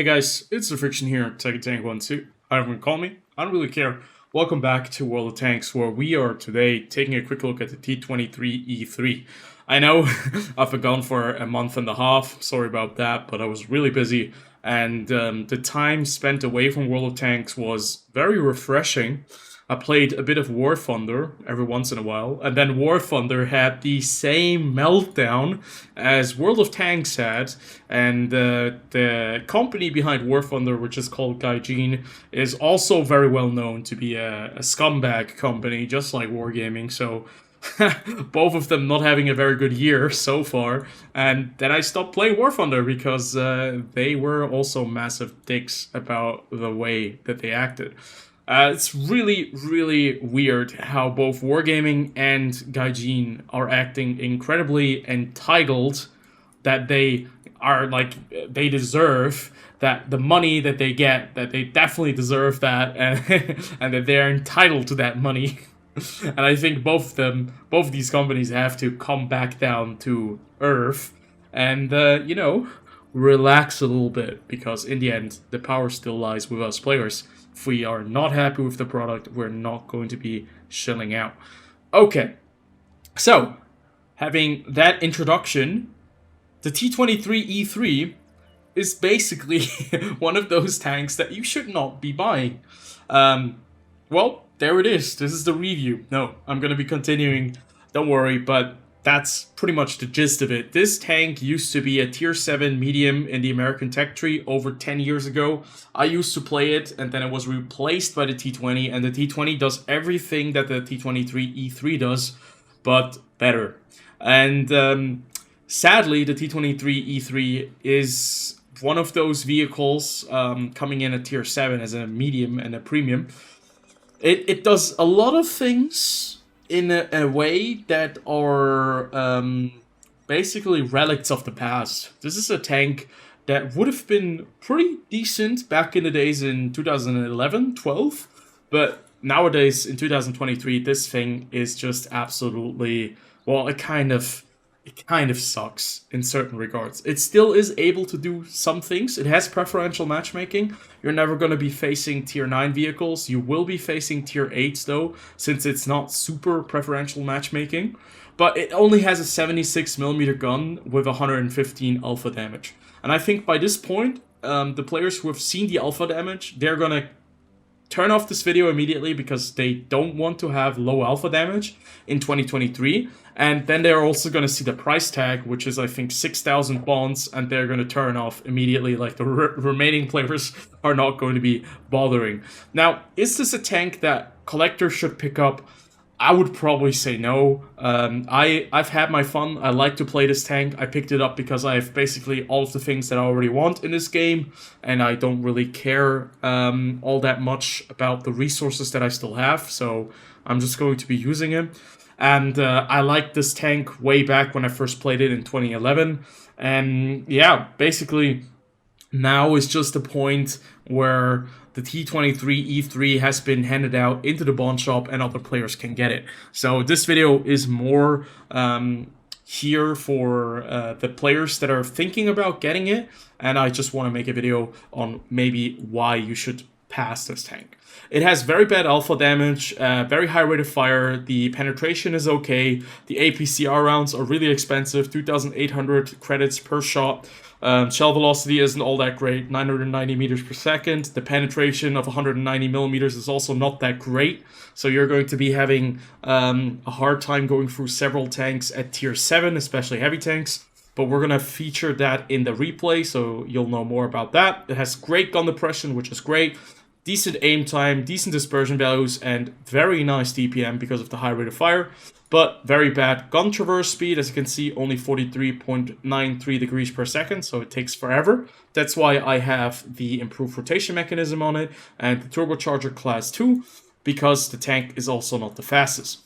Hey guys, it's the Friction here, Tank12. Everyone call me, I don't really care. Welcome back to World of Tanks, where we are today taking a quick look at the T23E3. I know I've been gone for a month and a half, sorry about that, but I was really busy, and the time spent away from World of Tanks was very refreshing. I played a bit of War Thunder every once in a while, and then War Thunder had the same meltdown as World of Tanks had, and the company behind War Thunder, which is called Gaijin, is also very well known to be a scumbag company, just like Wargaming, so both of them not having a very good year so far, and then I stopped playing War Thunder because they were also massive dicks about the way that they acted. It's really, really weird how both Wargaming and Gaijin are acting incredibly entitled, that they are like, they deserve that the money that they get, that they definitely deserve that, and, and that they're entitled to that money. And I think both of these companies have to come back down to earth and, relax a little bit, because in the end, the power still lies with us players. If we are not happy with the product, we're not going to be shelling out. Okay, so having that introduction, the T23E3 is basically one of those tanks that you should not be buying. Well, there it is. This is the review. No, I'm going to be continuing. Don't worry, but that's pretty much the gist of it. This tank used to be a tier 7 medium in the American tech tree over 10 years ago. I used to play it, and then it was replaced by the T20, and the T20 does everything that the T23E3 does, but better. And sadly, the T23E3 is one of those vehicles coming in at tier 7 as a medium and a premium. It does a lot of things in a way that are basically relics of the past. This is a tank that would have been pretty decent back in the days in 2011, 12, but nowadays in 2023, this thing is just absolutely, well, it kind of sucks in certain regards. It still is able to do some things. It has preferential matchmaking. You're never going to be facing tier 9 vehicles. You will be facing tier 8s though, since it's not super preferential matchmaking. But it only has a 76mm gun with 115 alpha damage. And I think by this point, the players who have seen the alpha damage, they're going to turn off this video immediately because they don't want to have low alpha damage in 2023. And then they're also going to see the price tag, which is, I think, 6,000 bonds, and they're going to turn off immediately, like the remaining players are not going to be bothering. Now, is this a tank that collectors should pick up? I would probably say no. I've had my fun. I like to play this tank. I picked it up because I have basically all of the things that I already want in this game, and I don't really care all that much about the resources that I still have, so I'm just going to be using it. And I liked this tank way back when I first played it in 2011. And yeah, basically now is just the point where the T23E3 has been handed out into the bond shop and other players can get it. So this video is more here for the players that are thinking about getting it. And I just want to make a video on maybe why you should pass this tank. It has very bad alpha damage, very high rate of fire, the penetration is okay, the APCR rounds are really expensive, 2,800 credits per shot, shell velocity isn't all that great, 990 meters per second, the penetration of 190 millimeters is also not that great, so you're going to be having a hard time going through several tanks at tier 7, especially heavy tanks. But we're going to feature that in the replay, so you'll know more about that. It has great gun depression, which is great. Decent aim time, decent dispersion values, and very nice DPM because of the high rate of fire. But very bad gun traverse speed. As you can see, only 43.93 degrees per second, so it takes forever. That's why I have the improved rotation mechanism on it, and the turbocharger class 2, because the tank is also not the fastest.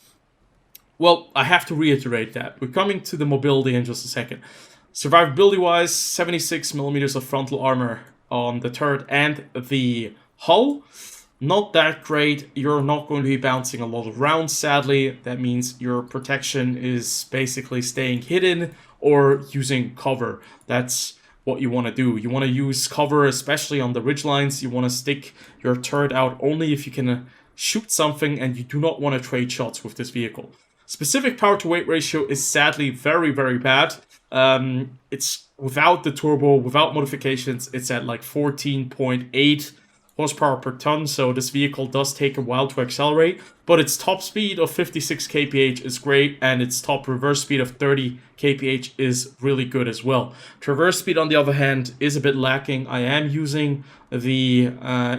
Well, I have to reiterate that. We're coming to the mobility in just a second. Survivability-wise, 76mm of frontal armor on the turret and the hull. Not that great. You're not going to be bouncing a lot of rounds, sadly. That means your protection is basically staying hidden or using cover. That's what you want to do. You want to use cover, especially on the ridge lines. You want to stick your turret out only if you can shoot something, and you do not want to trade shots with this vehicle. Specific power to weight ratio is sadly very, very bad. It's without the turbo, without modifications, it's at like 14.8 horsepower per ton, so this vehicle does take a while to accelerate, but its top speed of 56 kph is great, and its top reverse speed of 30 kph is really good as well. Traverse speed, on the other hand, is a bit lacking. I am using the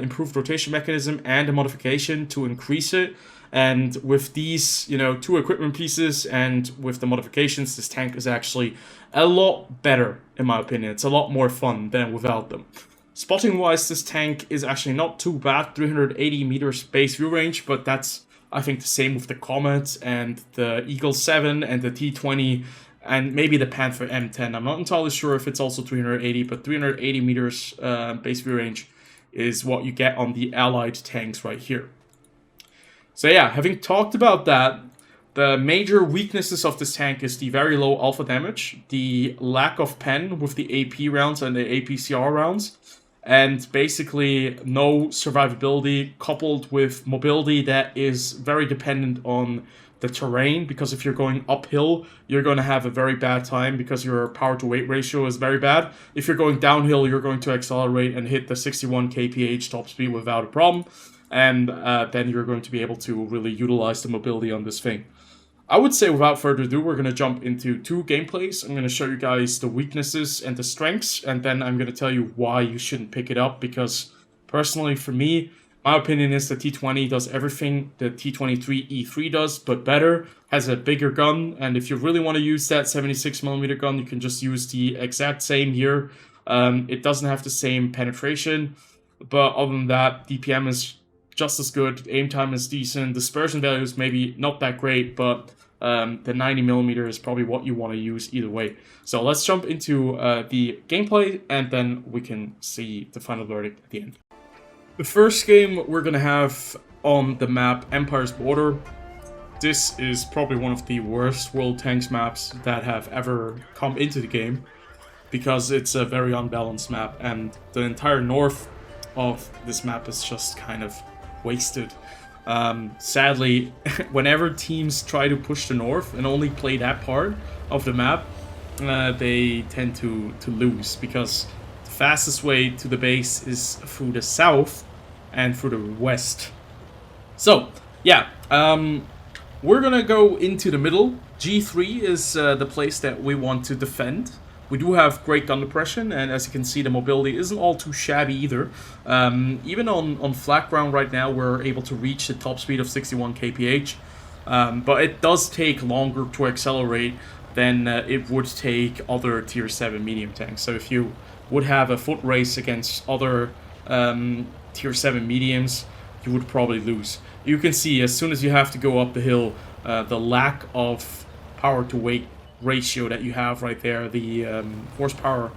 improved rotation mechanism and a modification to increase it, and with these, you know, 2 equipment pieces and with the modifications, this tank is actually a lot better, in my opinion. It's a lot more fun than without them. Spotting wise, this tank is actually not too bad, 380 meters base view range, but that's, I think, the same with the Comet and the Eagle 7 and the T20 and maybe the Panther M10. I'm not entirely sure if it's also 380, but 380 meters base view range is what you get on the Allied tanks right here. So yeah, having talked about that, the major weaknesses of this tank is the very low alpha damage, the lack of pen with the AP rounds and the APCR rounds, and basically no survivability coupled with mobility that is very dependent on the terrain, because if you're going uphill, you're going to have a very bad time because your power to weight ratio is very bad. If you're going downhill, you're going to accelerate and hit the 61 kph top speed without a problem, and then you're going to be able to really utilize the mobility on this thing. I would say without further ado, we're going to jump into 2 gameplays. I'm going to show you guys the weaknesses and the strengths, and then I'm going to tell you why you shouldn't pick it up, because personally for me, my opinion is the T20 does everything the T23E3 does, but better, has a bigger gun, and if you really want to use that 76mm gun, you can just use the exact same here. It doesn't have the same penetration, but other than that, DPM is just as good, aim time is decent, dispersion value is maybe not that great, but the 90mm is probably what you want to use either way. So let's jump into the gameplay, and then we can see the final verdict at the end. The first game we're going to have on the map, Empire's Border. This is probably one of the worst World Tanks maps that have ever come into the game, because it's a very unbalanced map, and the entire north of this map is just kind of wasted. Sadly, whenever teams try to push the north and only play that part of the map, they tend to lose, because the fastest way to the base is through the south and through the west. So yeah, we're gonna go into the middle. G3 is the place that we want to defend. We do have great gun depression, and as you can see, the mobility isn't all too shabby either. Even on flat ground right now, we're able to reach the top speed of 61 kph, but it does take longer to accelerate than it would take other tier 7 medium tanks. So if you would have a foot race against other tier 7 mediums, you would probably lose. You can see as soon as you have to go up the hill, the lack of power to weight ratio that you have right there, the horsepower,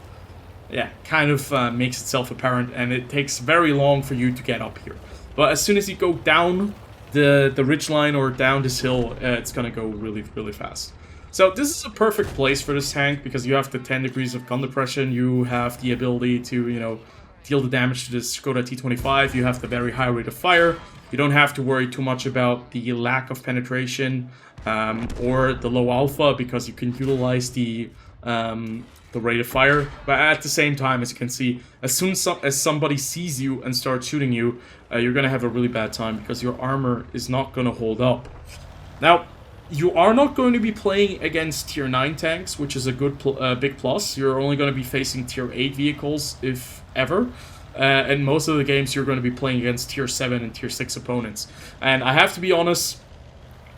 yeah, kind of makes itself apparent, and it takes very long for you to get up here. But as soon as you go down the ridgeline or down this hill, it's gonna go really, really fast. So this is a perfect place for this tank, because you have the 10 degrees of gun depression, you have the ability to, you know, deal the damage to this Skoda T25, you have the very high rate of fire, you don't have to worry too much about the lack of penetration or the low alpha, because you can utilize the rate of fire. But at the same time, as you can see, as soon as somebody sees you and starts shooting you, you're gonna have a really bad time, because your armor is not gonna hold up. Now, you are not going to be playing against tier 9 tanks, which is a good big plus. You're only going to be facing tier 8 vehicles, if ever. And most of the games you're going to be playing against tier 7 and tier 6 opponents. And I have to be honest,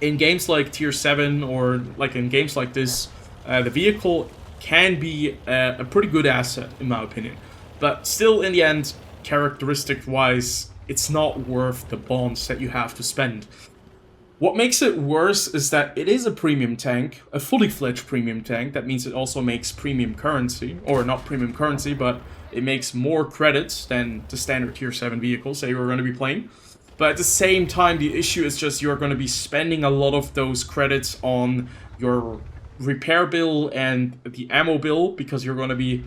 in games like tier 7 or like in games like this, the vehicle can be a pretty good asset, in my opinion. But still, in the end, characteristic-wise, it's not worth the bonds that you have to spend. What makes it worse is that it is a premium tank, a fully fledged premium tank. That means it also makes premium currency, or not premium currency, but it makes more credits than the standard tier 7 vehicles that you're going to be playing. But at the same time, the issue is just you're going to be spending a lot of those credits on your repair bill and the ammo bill, because you're going to be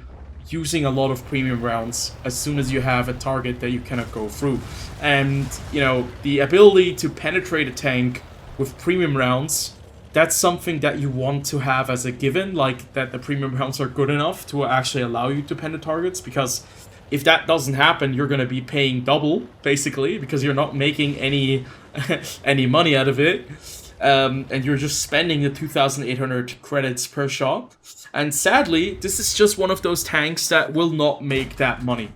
using a lot of premium rounds as soon as you have a target that you cannot go through. And, you know, the ability to penetrate a tank with premium rounds, that's something that you want to have as a given, like that the premium rounds are good enough to actually allow you to pen the targets, because if that doesn't happen, you're going to be paying double, basically, because you're not making any any money out of it. And you're just spending the 2,800 credits per shot. And sadly, this is just one of those tanks that will not make that money.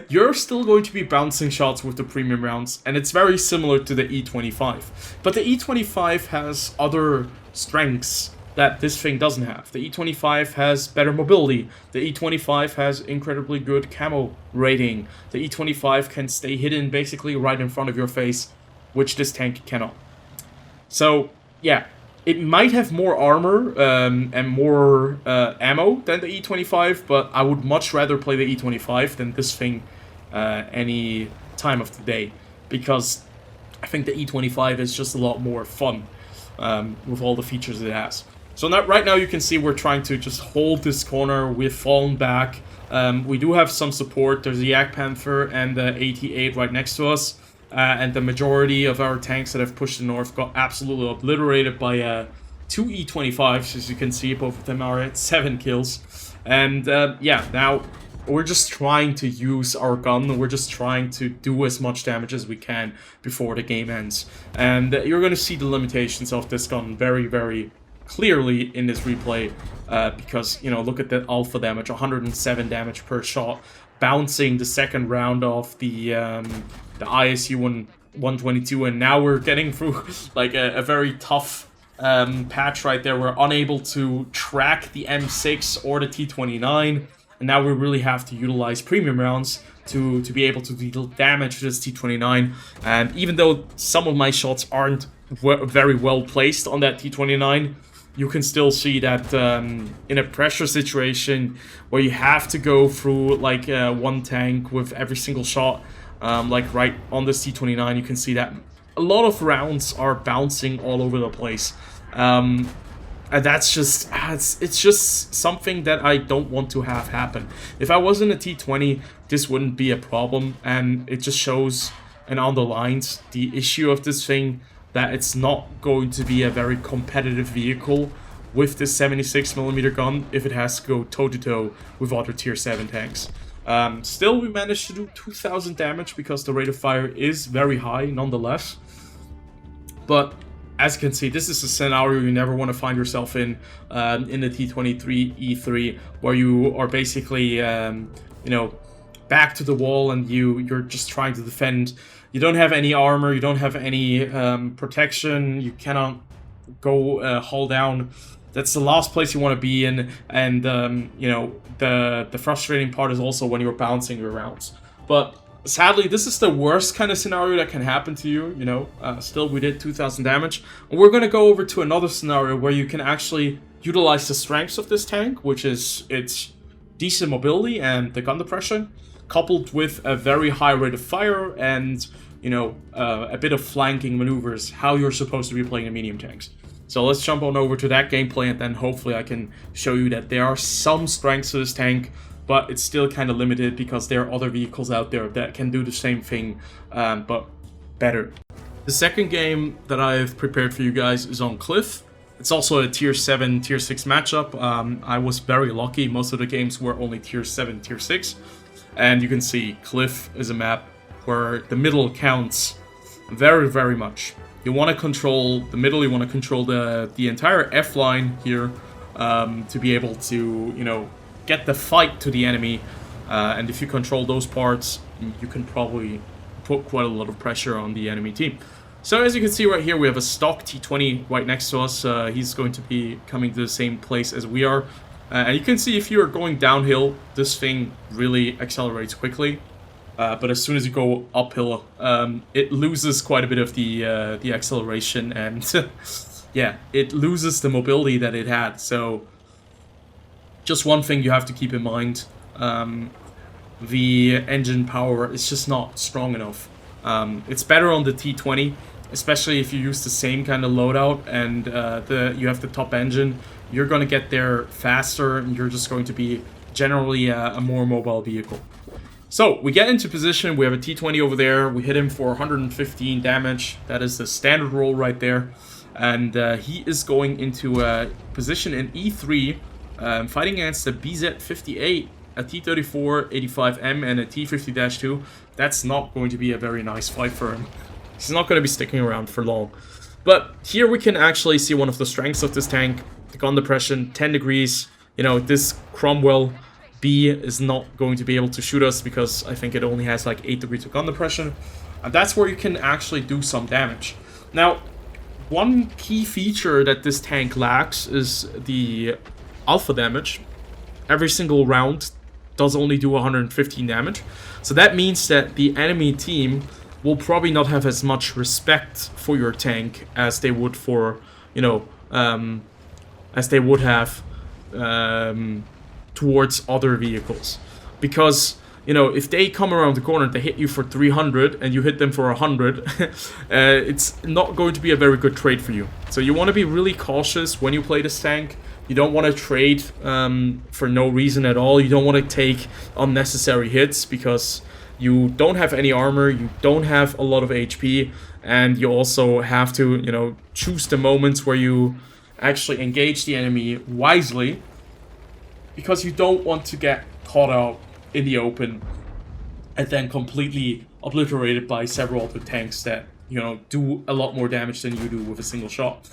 You're still going to be bouncing shots with the premium rounds, and it's very similar to the E25. But the E25 has other strengths that this thing doesn't have. The E25 has better mobility. The E25 has incredibly good camo rating. The E25 can stay hidden basically right in front of your face, which this tank cannot. So, yeah, it might have more armor and more ammo than the E25, but I would much rather play the E25 than this thing any time of the day, because I think the E25 is just a lot more fun with all the features it has. So now, right now you can see we're trying to just hold this corner. We've fallen back. We do have some support. There's the Yak Panther and the 88 right next to us. And the majority of our tanks that have pushed north got absolutely obliterated by two E25s, as you can see. Both of them are at 7 kills. And yeah, now we're just trying to use our gun. We're just trying to do as much damage as we can before the game ends. And you're going to see the limitations of this gun very, very clearly in this replay. Because, you know, look at the alpha damage, 107 damage per shot. Bouncing the second round of the ISU 122, and now we're getting through like a very tough patch right there. We're unable to track the M6 or the T29, and now we really have to utilize premium rounds to be able to deal damage to this T29. And even though some of my shots aren't very well placed on that T29, you can still see that in a pressure situation where you have to go through like one tank with every single shot, like right on this T29, you can see that a lot of rounds are bouncing all over the place. And that's just, it's just something that I don't want to have happen. If I was in a T20, this wouldn't be a problem, and it just shows and underlines the issue of this thing, that it's not going to be a very competitive vehicle with this 76mm gun if it has to go toe-to-toe with other tier 7 tanks. Still, we managed to do 2,000 damage because the rate of fire is very high nonetheless. But as you can see, this is a scenario you never want to find yourself in the T23E3, where you are basically, you know, back to the wall and you're just trying to defend. You don't have any armor, you don't have any protection, you cannot go hull down. That's the last place you want to be in, and you know, the frustrating part is also when you're bouncing your rounds. But sadly, this is the worst kind of scenario that can happen to you, you know. Still, we did 2,000 damage. And we're going to go over to another scenario where you can actually utilize the strengths of this tank, which is its decent mobility and the gun depression, coupled with a very high rate of fire and, you know, a bit of flanking maneuvers, how you're supposed to be playing the medium tanks. So let's jump on over to that gameplay, and then hopefully I can show you that there are some strengths to this tank, but it's still kind of limited because there are other vehicles out there that can do the same thing, but better. The second game that I've prepared for you guys is on Cliff. It's also a tier 7, tier 6 matchup. I was very lucky. Most of the games were only tier 7, tier 6. And you can see Cliff is a map where the middle counts very, very much. You want to control the middle, you want to control the entire F line here to be able to, you know, get the fight to the enemy. And if you control those parts, you can probably put quite a lot of pressure on the enemy team. So as you can see right here, we have a stock T20 right next to us. He's going to be coming to the same place as we are. And you can see if you are going downhill, this thing really accelerates quickly. But as soon as you go uphill, it loses quite a bit of the acceleration, and yeah, it loses the mobility that it had. So just one thing you have to keep in mind, the engine power is just not strong enough. It's better on the T20, especially if you use the same kind of loadout and you have the top engine. You're going to get there faster, and you're just going to be generally a more mobile vehicle. So, we get into position, we have a T20 over there, we hit him for 115 damage, that is the standard roll right there, and he is going into a position in E3, fighting against a BZ-58, a T34E3M, and a T50-2. That's not going to be a very nice fight for him. He's not going to be sticking around for long. But here we can actually see one of the strengths of this tank, the gun depression, 10 degrees, you know, this Cromwell B is not going to be able to shoot us because I think it only has like 8 degrees of gun depression. And that's where you can actually do some damage. Now, one key feature that this tank lacks is the alpha damage. Every single round does only do 115 damage. So that means that the enemy team will probably not have as much respect for your tank as they would for, you know, as they would have towards other vehicles. Because, you know, if they come around the corner and they hit you for 300 and you hit them for 100, it's not going to be a very good trade for you. So you want to be really cautious when you play this tank. You don't want to trade for no reason at all. You don't want to take unnecessary hits because you don't have any armor, you don't have a lot of HP, and you also have to, you know, choose the moments where you actually engage the enemy wisely, because you don't want to get caught out in the open and then completely obliterated by several other tanks that, you know, do a lot more damage than you do with a single shot.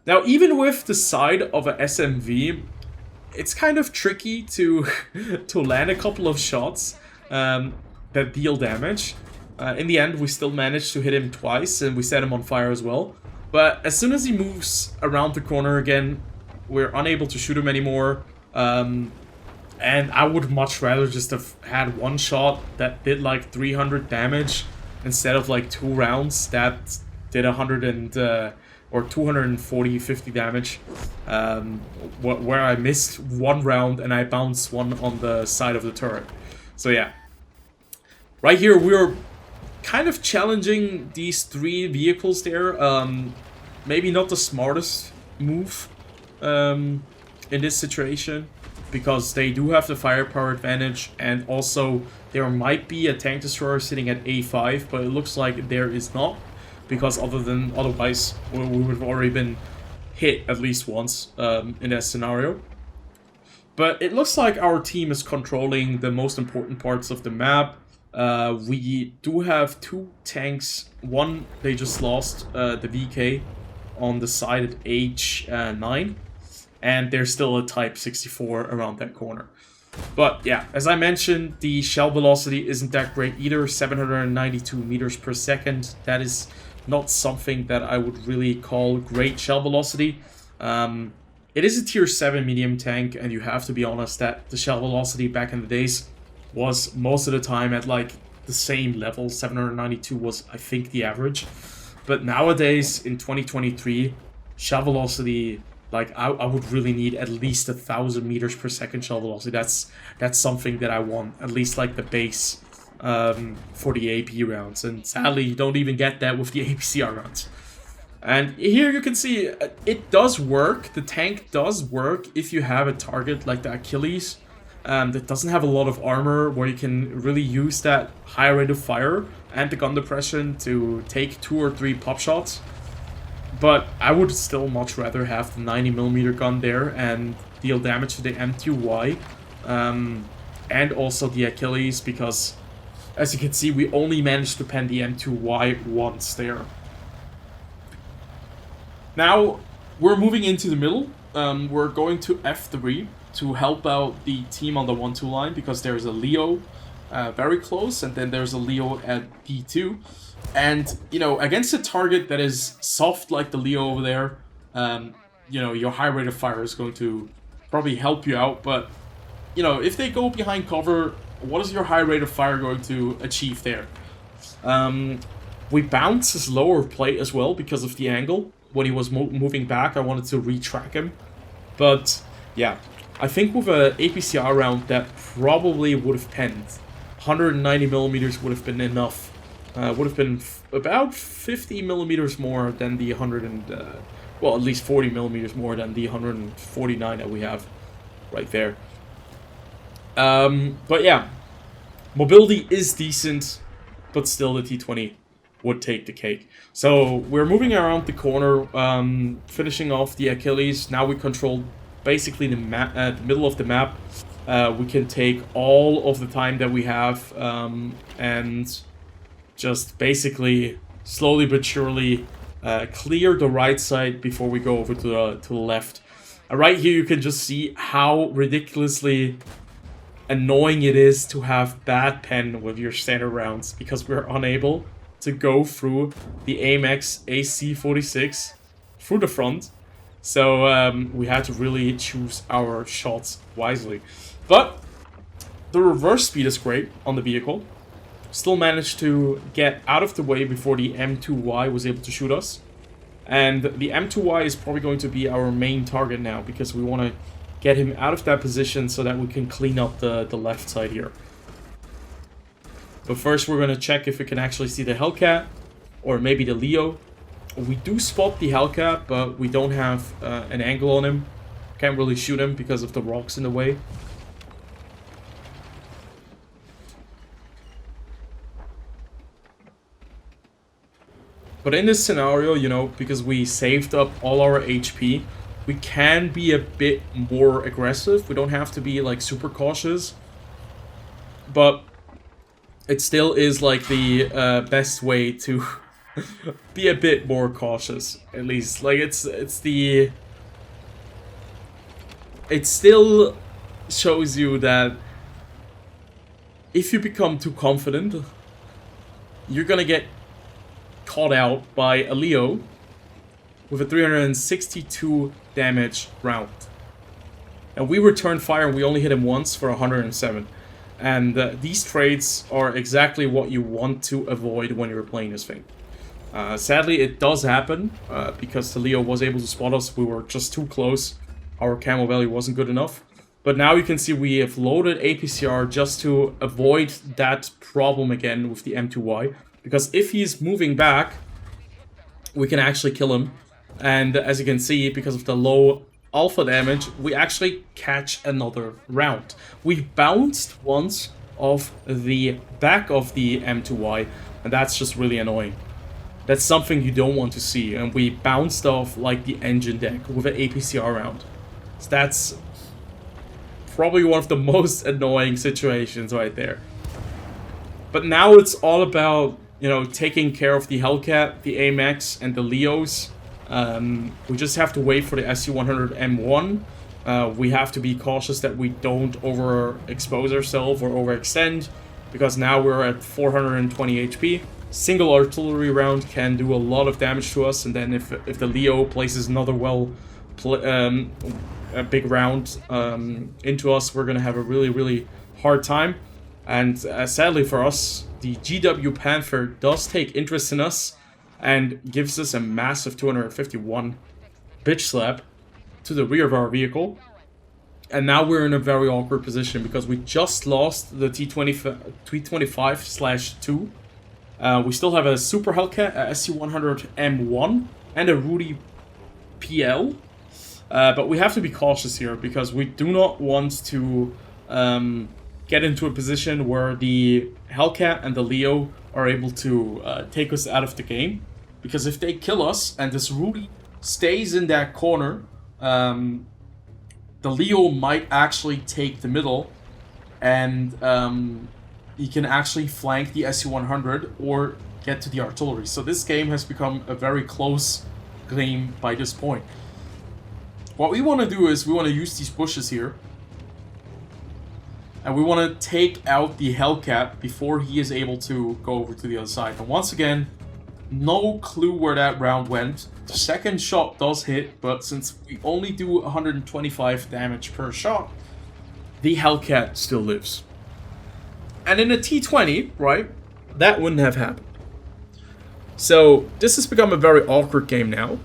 Now, even with the side of a SMV, it's kind of tricky to to land a couple of shots that deal damage. In the end, we still managed to hit him twice, and we set him on fire as well. But as soon as he moves around the corner again, we're unable to shoot him anymore. And I would much rather just have had one shot that did like 300 damage instead of like 2 rounds that did 100 and or 240, 50 damage, where I missed one round and I bounced one on the side of the turret. So yeah, right here we're kind of challenging these 3 vehicles there. Maybe not the smartest move in this situation, because they do have the firepower advantage, and also there might be a tank destroyer sitting at A5, but it looks like there is not, because otherwise we would have already been hit at least once in that scenario. But it looks like our team is controlling the most important parts of the map. We do have 2 tanks. One, they just lost the VK on the side at H9. And there's still a Type 64 around that corner. But yeah, as I mentioned, the shell velocity isn't that great either. 792 meters per second. That is not something that I would really call great shell velocity. It is a tier 7 medium tank, and you have to be honest that the shell velocity back in the days was most of the time at like the same level. 792 was, I think, the average. But nowadays, in 2023, shell velocity, like, I would really need at least 1,000 meters per second shell velocity. That's something that I want, at least like the base for the AP rounds. And sadly, you don't even get that with the APCR rounds. And here you can see it does work. The tank does work if you have a target like the Achilles that doesn't have a lot of armor, where you can really use that high rate of fire and the gun depression to take 2 or 3 pop shots. But I would still much rather have the 90mm gun there and deal damage to the M2Y and also the Achilles, because as you can see, we only managed to pen the M2Y once there. Now, we're moving into the middle. We're going to F3 to help out the team on the 1-2 line, because there's a Leo very close, and then there's a Leo at D2. And, you know, against a target that is soft like the Leo over there, you know, your high rate of fire is going to probably help you out. But, you know, if they go behind cover, what is your high rate of fire going to achieve there? We bounce his lower plate as well because of the angle. When he was moving back, I wanted to retrack him. But, yeah, I think with a APCR round that probably would have penned. 190mm would have been enough. Would have been about 50mm more than the 100 and, well, at least 40mm more than the 149 that we have right there. But yeah, mobility is decent, but still the T20 would take the cake. So we're moving around the corner, finishing off the Achilles. Now we control basically the map, the middle of the map. We can take all of the time that we have, and just basically slowly but surely clear the right side before we go over to the left. Right here you can just see how ridiculously annoying it is to have bad pen with your standard rounds, because we're unable to go through the AMX AC46 through the front. So we had to really choose our shots wisely. But the reverse speed is great on the vehicle. Still managed to get out of the way before the M2Y was able to shoot us. And the M2Y is probably going to be our main target now, because we want to get him out of that position so that we can clean up the left side here. But first we're going to check if we can actually see the Hellcat, or maybe the Leo. We do spot the Hellcat, but we don't have an angle on him. Can't really shoot him because of the rocks in the way. But in this scenario, you know, because we saved up all our HP, we can be a bit more aggressive. We don't have to be, like, super cautious. But it still is, like, the best way to be a bit more cautious, at least. Like, it still shows you that if you become too confident, you're gonna get caught out by a Leo with a 362 damage round. And we returned fire and we only hit him once for 107. And these trades are exactly what you want to avoid when you're playing this thing. Sadly, it does happen, because the Leo was able to spot us. We were just too close. Our camo value wasn't good enough. But now you can see we have loaded APCR just to avoid that problem again with the M2Y. Because if he's moving back, we can actually kill him. And as you can see, because of the low alpha damage, we actually catch another round. We bounced once off the back of the M2Y, and that's just really annoying. That's something you don't want to see, and we bounced off like the engine deck with an APCR round. So that's probably one of the most annoying situations right there. But now it's all about, you know, taking care of the Hellcat, the AMX, and the Leos. We just have to wait for the SU-100M1. We have to be cautious that we don't overexpose ourselves or overextend, because now we're at 420 HP. Single artillery round can do a lot of damage to us, and then if the Leo places another a big round into us, we're gonna have a really hard time. And sadly for us, the GW Panther does take interest in us and gives us a massive 251 bitch slap to the rear of our vehicle. And now we're in a very awkward position because we just lost the T25/2. We still have a Super Hellcat, a SC-100M1, and a Rudy PL. But we have to be cautious here because we do not want to get into a position where the Hellcat and the Leo are able to take us out of the game. Because if they kill us and this Rudy stays in that corner, the Leo might actually take the middle, and he can actually flank the SU-100 or get to the artillery. So this game has become a very close game by this point. What we want to do is we want to use these bushes here, and we want to take out the Hellcat before he is able to go over to the other side. And once again, no clue where that round went. The second shot does hit, but since we only do 125 damage per shot, the Hellcat still lives. And in a T20, right, that wouldn't have happened. So this has become a very awkward game now.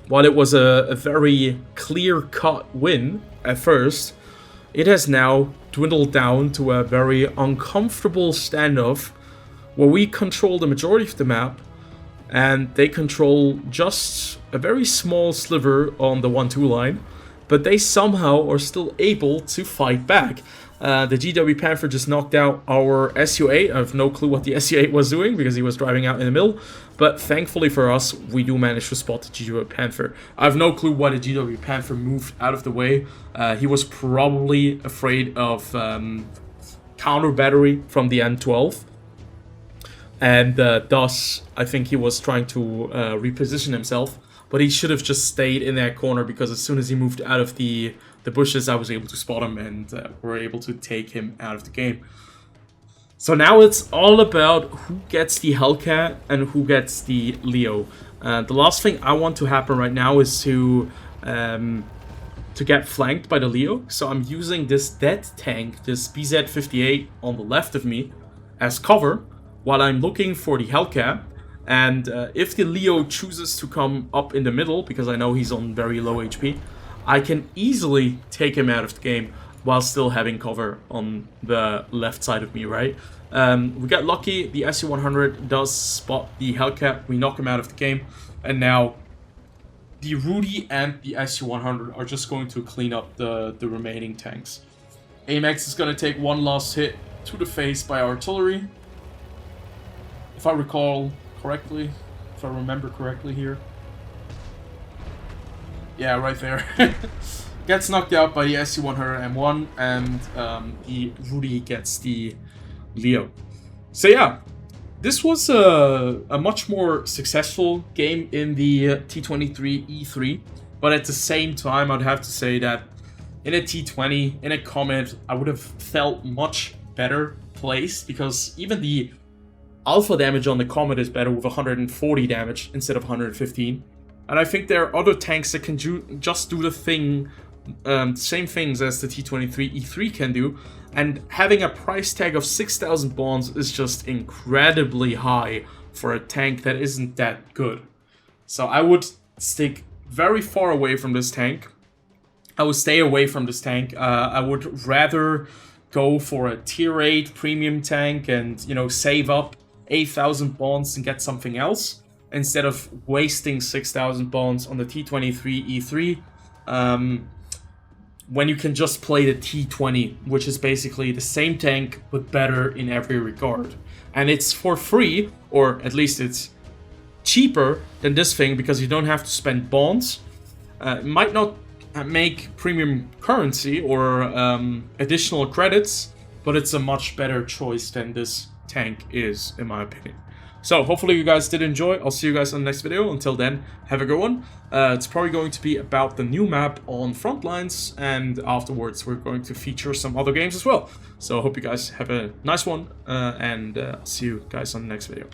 While it was a very clear-cut win at first, it has now dwindled down to a very uncomfortable standoff where we control the majority of the map and they control just a very small sliver on the 1-2 line, but they somehow are still able to fight back. The GW Panther just knocked out our SU8. I have no clue what the SU8 was doing because he was driving out in the middle. But thankfully for us, we do manage to spot the GW Panther. I have no clue why the GW Panther moved out of the way. He was probably afraid of counter battery from the N12. And thus, I think he was trying to reposition himself. But he should have just stayed in that corner, because as soon as he moved out of the bushes, I was able to spot him and were able to take him out of the game. So now it's all about who gets the Hellcat and who gets the Leo. The last thing I want to happen right now is to get flanked by the Leo. So I'm using this dead tank, this BZ-58 on the left of me, as cover, while I'm looking for the Hellcat. And if the Leo chooses to come up in the middle, because I know he's on very low HP, I can easily take him out of the game while still having cover on the left side of me, right? We got lucky, the SU-100 does spot the Hellcat, we knock him out of the game, and now the Rudy and the SU-100 are just going to clean up the remaining tanks. AMX is going to take one last hit to the face by artillery. If I recall correctly, if I remember correctly here. Yeah, right there. Gets knocked out by the SU-100M1, and the Rudy gets the Leo. So yeah, this was a much more successful game in the T23E3, but at the same time, I'd have to say that in a T20, in a Comet, I would have felt much better placed, because even the alpha damage on the Comet is better with 140 damage instead of 115. And I think there are other tanks that can just do the thing, same things as the T23E3 can do. And having a price tag of 6,000 bonds is just incredibly high for a tank that isn't that good. So I would stick very far away from this tank. I would stay away from this tank. I would rather go for a tier 8 premium tank and, you know, save up 8,000 bonds and get something else, instead of wasting 6,000 bonds on the T23E3, when you can just play the T20, which is basically the same tank but better in every regard. And it's for free, or at least it's cheaper than this thing, because you don't have to spend bonds. It might not make premium currency or additional credits, but it's a much better choice than this tank is, in my opinion. So hopefully you guys did enjoy. I'll see you guys on the next video. Until then, have a good one. It's probably going to be about the new map on Frontlines, and afterwards we're going to feature some other games as well. So I hope you guys have a nice one, and I'll see you guys on the next video.